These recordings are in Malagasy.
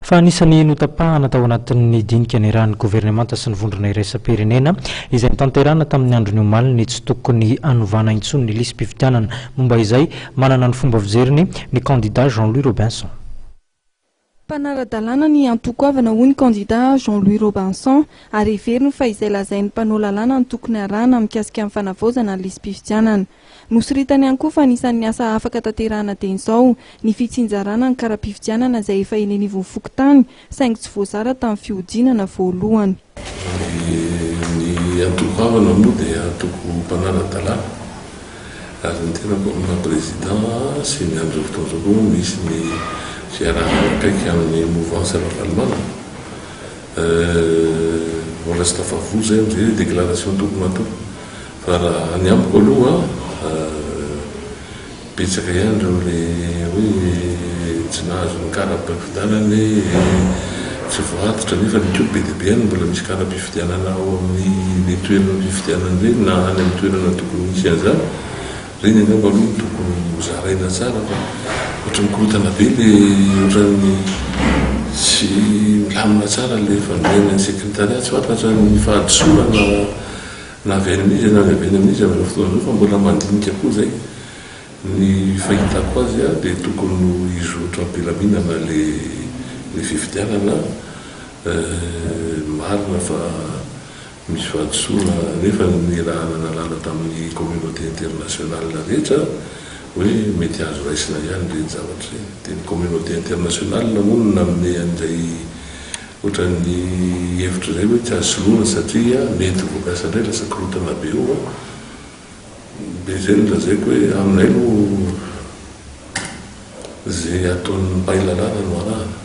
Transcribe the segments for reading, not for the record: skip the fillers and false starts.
Fa anisany notapahana tao anatin'ny dinika ny rahan'ny gouvernemanta sy ny vondrona iraisam-pirenena izay nitanterahana tamin'ny andron'ny omaliny tsy tokony anovana intsony ny lisam-pifidianana. Momba izay manana ny fomba fijeriny ny candidat Jean-Louis Robinson. Mpanara-dalàna ny antokoavana hoy ny candidat Jean-Louis Robinson ary heveriny fa izay lazain'ny mpanao lalàna ny tokony arahana mikasika amin'ny fanavaozana ny lisam-pifidianana. Nosoritany ihany koa fa anisan'ny asa afaka tanterahana teny izao ny fitsinjarana ny kara-pifidianana izay efa eny anivon'ny fokontany saingy tsy voazara tamin'ny fihodinana voalohany. Ny antokoavana moa dia antoko mpanara-dalàna ary ny tena président sy ny andro fotoana koa misy ny fiarahana akaiky amin'ny mouvance ara-pahalemana. Resta favozo zay am'zay déclaration tokony atao fa raha ny amiko aloha betsaka ihany reo le hoe tsy nahazo ny kara-pifidianana tsy voatitra nefa ny keo be dia be any mbola misy kara-pifidianana ao amin'ny toerana fifidianana reny na any amin'ny toerana tokony misy an'izany reny angamba aloha tokony zaraina tsara fa ohatra mikorotana be le ohatran'ny tsy milamina tsara le fandroenan'ny secrétariat tsy fantatra ny fahadisoana na avy any amin'izy na avy any amin'izy amin'ny fotoana izao fa mbola mandinika koa zay ny fahitako azy a dia tokony hizotra am-pilaminana le fifidianana marina fa misy fahadisoana nefa ny raha nanalana tamin'ny communauté internationale rehetra hoe mety azo raisina ihany reny zavatra reny dia ny communauté internationale moa namine an'izay ohatran'ny hevitra zay hoe tsy azo soloana satria mety voakasa indray lasa korotana be eo be zay no lazaiko hoe aminay aloha zay ataon'ny mpahay lalàna no arahana.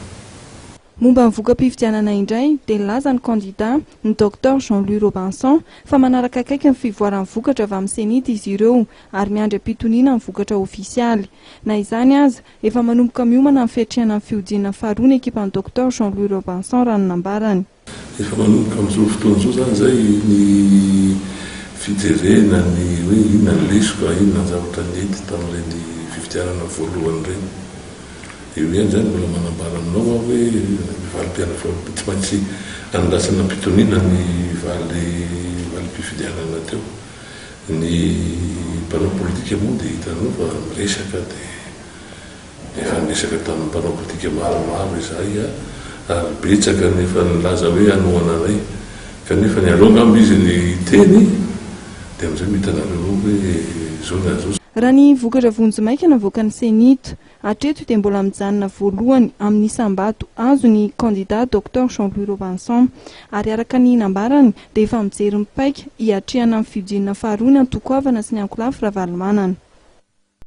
Momba ny voka-pifidianana indray dia nilaza ny candidat ny Dr Jean-Louis Robinson fa manaraka akaiky ny fivoaran'ny vokatra avy amin'ny senity izy ireo ary miandry am-pitoniana ny vokatra ofisialy. Na izany aza efa manomboka miomana ny fiatrehana ny fihodinana faharoa ny ekipan'ny Dr Jean-Louis Robinson raha nanambarany. Efa manomboka amin'izao fotoana izao zany zay ny fijerena ny hoe inona ny lesoko inona ny zavatra nety tamin'ireny fifidianana voalohany reny. Eo ihany zany mbola manambara aminao hoe valim-pianatra tsy maintsy andrasana am-pitoniana ny valim-pifidianana teo. Ny mpanao politika moa dia hitanao fa miresaka dia efa miresaka tamin'ny mpanao politika maromaro izay ary betsaka nefa nilaza hoe anohana anay kanefa ny aloha angamba izy ny teny dia amin'izay mihitanareo hoe zao ny azo. Raha ny vokatra vonjomaika navoaka ny senito hatreto dia mbola mijanona voalohany amin'ny isam-bato azo ny candidat Dr Jean-Louis Robinson ary araka ny nambarany dia efa mijery mipaika hiatrehana amin'ny fihodinana faharoa ny antokoavana sy ny ankolafy Ravalomanana.